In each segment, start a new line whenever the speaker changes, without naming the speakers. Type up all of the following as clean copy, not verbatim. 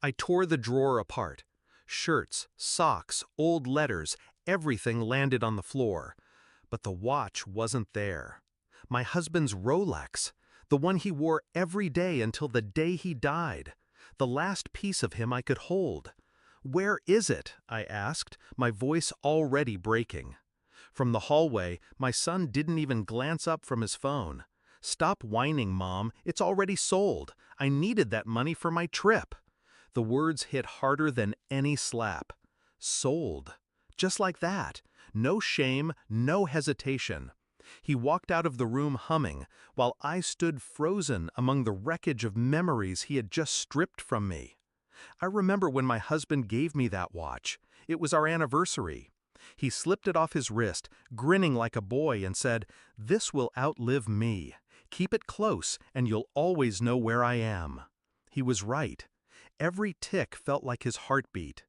I tore the drawer apart. Shirts, socks, old letters, everything landed on the floor. But the watch wasn't there. My husband's Rolex, the one he wore every day until the day he died. The last piece of him I could hold. "Where is it?" I asked, my voice already breaking. From the hallway, my son didn't even glance up from his phone. "Stop whining, Mom. It's already sold. I needed that money for my trip." The words hit harder than any slap. Sold. Just like that. No shame, no hesitation. He walked out of the room humming, while I stood frozen among the wreckage of memories he had just stripped from me. I remember when my husband gave me that watch. It was our anniversary. He slipped it off his wrist, grinning like a boy, and said, "This will outlive me. Keep it close, and you'll always know where I am." He was right. Every tick felt like his heartbeat.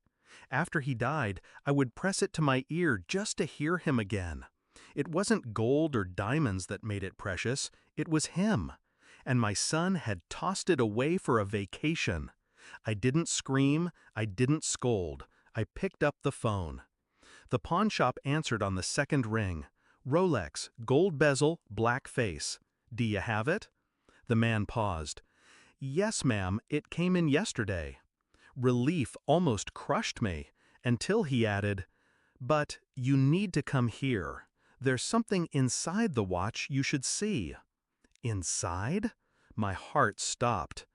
After he died, I would press it to my ear just to hear him again. It wasn't gold or diamonds that made it precious, it was him. And my son had tossed it away for a vacation. I didn't scream, I didn't scold. I picked up the phone. The pawn shop answered on the second ring. "Rolex, gold bezel, black face. Do you have it?" The man paused. "Yes, ma'am, it came in yesterday." Relief almost crushed me, until he added, "But you need to come here. There's something inside the watch you should see." Inside? My heart stopped.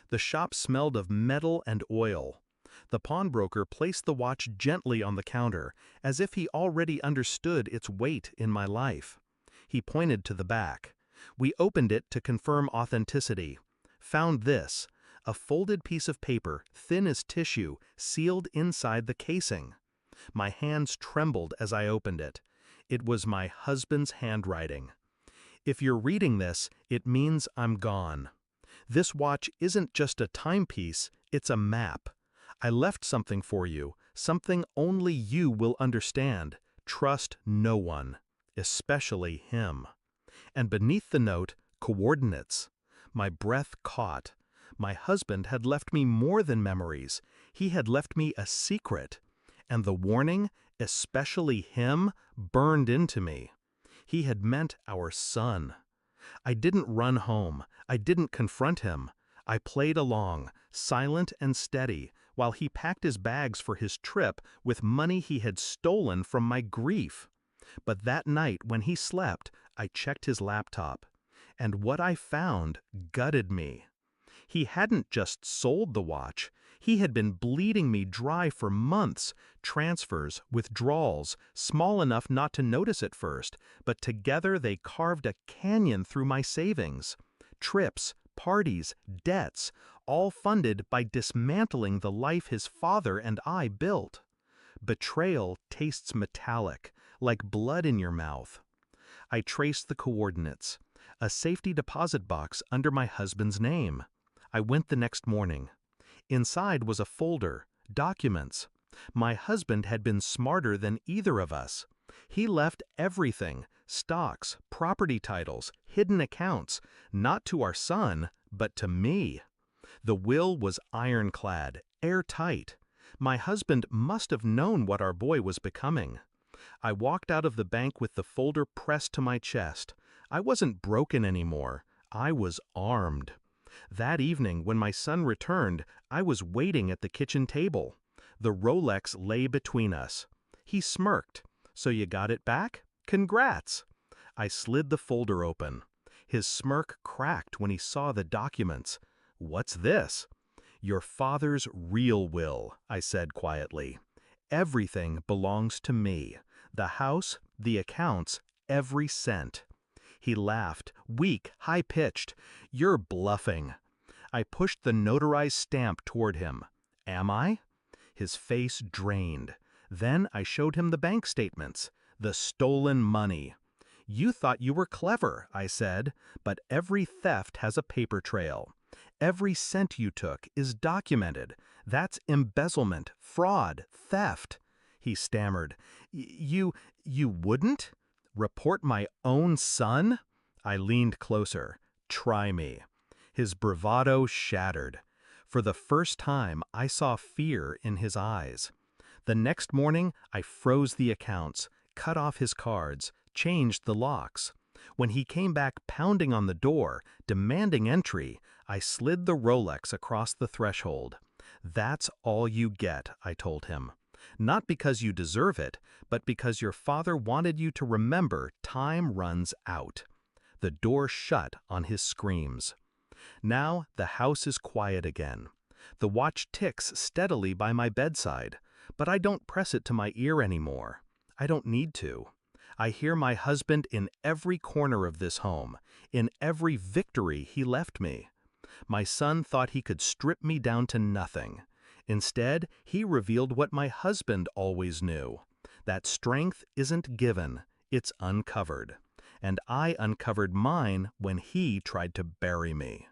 The shop smelled of metal and oil. The pawnbroker placed the watch gently on the counter, as if he already understood its weight in my life. He pointed to the back. We opened it to confirm authenticity. Found this, a folded piece of paper, thin as tissue, sealed inside the casing. My hands trembled as I opened it. It was my husband's handwriting. "If you're reading this, it means I'm gone. This watch isn't just a timepiece, it's a map. I left something for you, something only you will understand. Trust no one, especially him." And beneath the note, coordinates. My breath caught. My husband had left me more than memories. He had left me a secret. And the warning, especially him, burned into me. He had meant our son. I didn't run home. I didn't confront him. I played along, silent and steady, while he packed his bags for his trip with money he had stolen from my grief. But that night when he slept, I checked his laptop. And what I found gutted me. He hadn't just sold the watch. He had been bleeding me dry for months. Transfers, withdrawals, small enough not to notice at first, but together they carved a canyon through my savings. Trips, parties, debts, all funded by dismantling the life his father and I built. Betrayal tastes metallic, like blood in your mouth. I traced the coordinates. A safety deposit box under my husband's name. I went the next morning. Inside was a folder, documents. My husband had been smarter than either of us. He left everything, stocks, property titles, hidden accounts, not to our son, but to me. The will was ironclad, airtight. My husband must have known what our boy was becoming. I walked out of the bank with the folder pressed to my chest. I wasn't broken anymore. I was armed. That evening, when my son returned, I was waiting at the kitchen table. The Rolex lay between us. He smirked. "So you got it back? Congrats!" I slid the folder open. His smirk cracked when he saw the documents. "What's this?" "Your father's real will," I said quietly. "Everything belongs to me. The house, the accounts, every cent." He laughed, weak, high-pitched. "You're bluffing." I pushed the notarized stamp toward him. "Am I?" His face drained. Then I showed him the bank statements. The stolen money. "You thought you were clever," I said, "but every theft has a paper trail. Every cent you took is documented. That's embezzlement, fraud, theft." He stammered. You wouldn't? Report my own son?" I leaned closer. "Try me." His bravado shattered. For the first time, I saw fear in his eyes. The next morning, I froze the accounts, cut off his cards, changed the locks. When he came back pounding on the door, demanding entry, I slid the Rolex across the threshold. "That's all you get," I told him. "Not because you deserve it, but because your father wanted you to remember time runs out." The door shut on his screams. Now the house is quiet again. The watch ticks steadily by my bedside, but I don't press it to my ear anymore. I don't need to. I hear my husband in every corner of this home, in every victory he left me. My son thought he could strip me down to nothing. Instead, he revealed what my husband always knew, that strength isn't given, it's uncovered. And I uncovered mine when he tried to bury me.